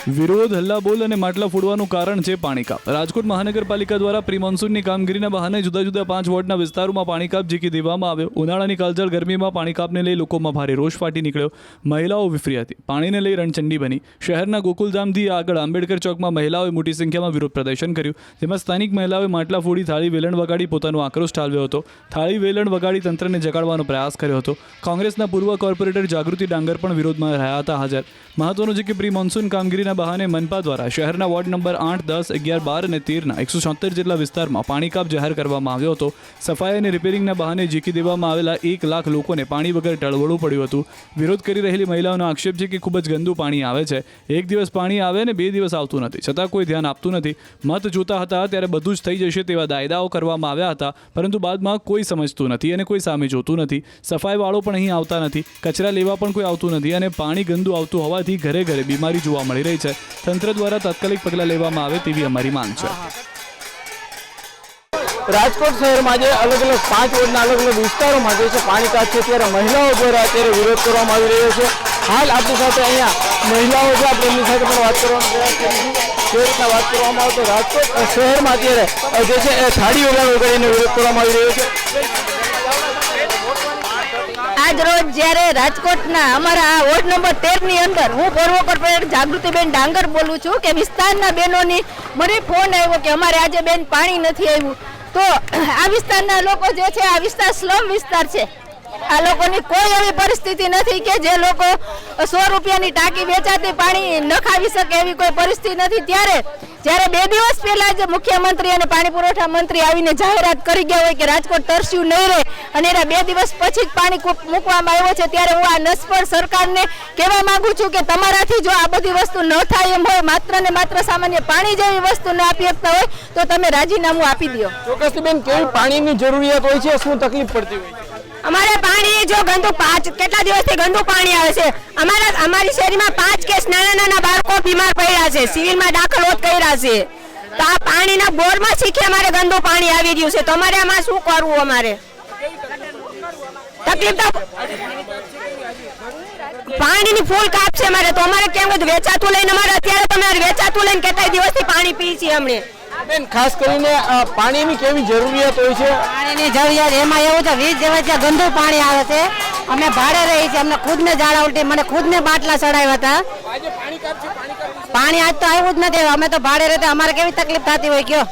વિરોધ હલ્લાબોલ અને માટલા ફોડવાનું કારણ છે પાણી કાપ. રાજકોટ મહાનગરપાલિકા દ્વારા પ્રી મોન્સૂનની કામગીરીના બહાને જુદા જુદા 5 વોર્ડના વિસ્તારોમાં પાણી કાપ ઝીકી દેવામાં આવ્યો. ઉનાળાની કાળઝાળ ગરમીમાં પાણી કાપને લઈ લોકોમાં ભારે રોષ ફાટી નીકળ્યો. મહિલાઓ વિફરી હતી, પાણીને લઈ રણચંડી બની. શહેરના ગોકુલધામથી આગળ આંબેડકર ચોકમાં મહિલાઓએ મોટી સંખ્યામાં વિરોધ પ્રદર્શન કર્યું, જેમાં સ્થાનિક મહિલાઓએ માટલા ફોડી થાળી વેલણ વગાડી પોતાનો આક્રોશ ઠાલવ્યો હતો. થાળી વેલણ વગાડી તંત્રને જગાડવાનો પ્રયાસ કર્યો હતો. કોંગ્રેસના પૂર્વ કોર્પોરેટર જાગૃતિ ડાંગર પણ વિરોધમાં રહ્યા હતા હાજર. મહત્વનું છે કે પ્રી મોન્સૂન કામગીરીના બહાને મનપા દ્વારા શહેરના વોર્ડ નંબર 8, 10, 11, 12 અને 13ના 176 જેટલા વિસ્તારમાં પાણી કાપ જાહેર કરવામાં આવ્યો હતો. સફાઈ અને રિપેરિંગના બહાને ઝીકી દેવામાં આવેલા 1 લાખ લોકોને પાણી વગર ટળવળવું પડ્યું હતું. વિરોધ કરી રહેલી મહિલાઓનો આક્ષેપ છે કે ખૂબ જ ગંદુ પાણી આવે છે. એક દિવસ પાણી આવે ને 2 દિવસ આવતું નથી, છતાં કોઈ ધ્યાન આપતું નથી. મત જોતા હતા ત્યારે બધું જ થઈ જશે તેવા દાયદાઓ કરવામાં આવ્યા હતા, પરંતુ બાદમાં કોઈ સમજતું નથી અને કોઈ સામે જોતું નથી. સફાઈવાળો પણ અહીં આવતા નથી, કચરા લેવા પણ કોઈ આવતું નથી અને પાણી ગંદુ આવતું હોવાથી ઘરે ઘરે બીમારી જોવા મળી રહી છે. તંત્ર દ્વારા તાત્કાલિક પગલાં લેવામાં આવે તેવી અમારી માંગ છે. રાજકોટ શહેરમાં જે અલગ અલગ 5 વોર્ડના અલગ અલગ વિસ્તારોમાં જે છે પાણી કાપ છે ત્યારે મહિલાઓ દ્વારા અત્યારે વિરોધ કરવામાં આવી રહ્યો છે. હાલ આપણી સાથે અહીંયા મહિલાઓ છે, આપણે એમની સાથે પણ વાત કરવાનો પ્રયાસ કરીશું. જે રીતના વાત કરવામાં આવે તો રાજકોટ શહેરમાં અત્યારે જે છે એ થાળી વેલણ વગાડીને વિરોધ કરવામાં આવી રહ્યો છે. આજ રોજ જ્યારે રાજકોટના અમારા વોર્ડ નંબર 13ની અંદર હું પૂર્વ કોર્પોરેટર જાગૃતિબેન ડાંગર બોલું છું કે વિસ્તારના બહેનોની મને ફોન આવ્યો કે અમારે આજે બેન પાણી નથી આવ્યું. તો આ વિસ્તારના લોકો જે છે, આ વિસ્તાર સ્લમ વિસ્તાર છે. આ લોકોની કોઈ એવી પરિસ્થિતિ નથી કે જે લોકો 100 રૂપિયાની ટાંકી વેચાતી પાણી ન ખાવી શકે એવી કોઈ પરિસ્થિતિ નથી. ત્યારે 2 દિવસ પહેલા જ મુખ્યમંત્રી અને પાણી પુરવઠા મંત્રી આવીને જાહેરાત કરી ગયા હોય કે રાજકોટ તરસ્યું નહીં રહે અને એના 2 દિવસ પછી જ પાણી મૂકવામાં આવ્યો છે, ત્યારે હું આ નસફળ સરકારને કહેવા માંગુ છું કે તમારાથી જો આ બધી વસ્તુ ન થાય એમ હોય, માત્ર ને માત્ર સામાન્ય પાણી જેવી વસ્તુ ન આપી શકતા હોય તો તમે રાજીનામું આપી દો. ચોક્કસથી બેન, કેવી પાણીની જરૂરિયાત હોય છે, શું તકલીફ પડતી હોય છે? અમારે પાણી જો ગંદુ કેટલા દિવસથી ગંદુ પાણી આવે છે. અમારી શેરીમાં 5 કેસ નાના બાળકો બીમાર પડ્યા છે, સિવિલમાં દાખલ હોત કર્યા છે. તો આ પાણીના બોરમાં શીખે અમારે ગંદુ પાણી આવી રહ્યું છે, તો અમારે આમાં શું કરવું? અમારે તકલીફ તો પાણીની ફૂલ કાપ છે અમારે. તો અમારે કેમ કે વેચાતું લઈને અમારે અત્યારે તમારે વેચાતું લઈને કેટલા દિવસથી પાણી પી છીએ અમને. બેન, ખાસ કરીને પાણીની કેવી જરૂરિયાત હોય છે? પાણીની જરૂરિયાત એમાં એવું છે, 20 જેવા ત્યાં ગંદુ પાણી આવે છે. અમે ભાડે રહી છે, અમને ખુદને ઝાડા ઉલટી, મને ખુદને બાટલા ચડાવ્યા હતા. પાણી આજ તો આવ્યું જ નથી. અમે તો ભાડે રહેતા, અમારે કેવી તકલીફ થતી હોય કયો?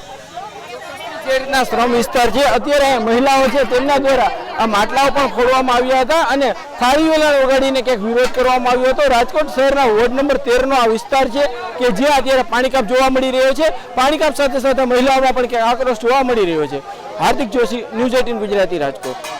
જે રીતના શ્રમ વિસ્તાર છે, અત્યારે મહિલાઓ છે તેમના દ્વારા આ માટલાઓ પણ ખોલવામાં આવ્યા હતા અને થાળી વેલણ વગાડીને ક્યાંક વિરોધ કરવામાં આવ્યો હતો. રાજકોટ શહેરના વોર્ડ નંબર 13નો આ વિસ્તાર છે કે જ્યાં અત્યારે પાણી કાપ જોવા મળી રહ્યો છે. પાણી કાપ સાથે સાથે મહિલાઓમાં પણ ક્યાંક આક્રોશ જોવા મળી રહ્યો છે. હાર્દિક જોશી, ન્યૂઝ 18 ગુજરાતી, રાજકોટ.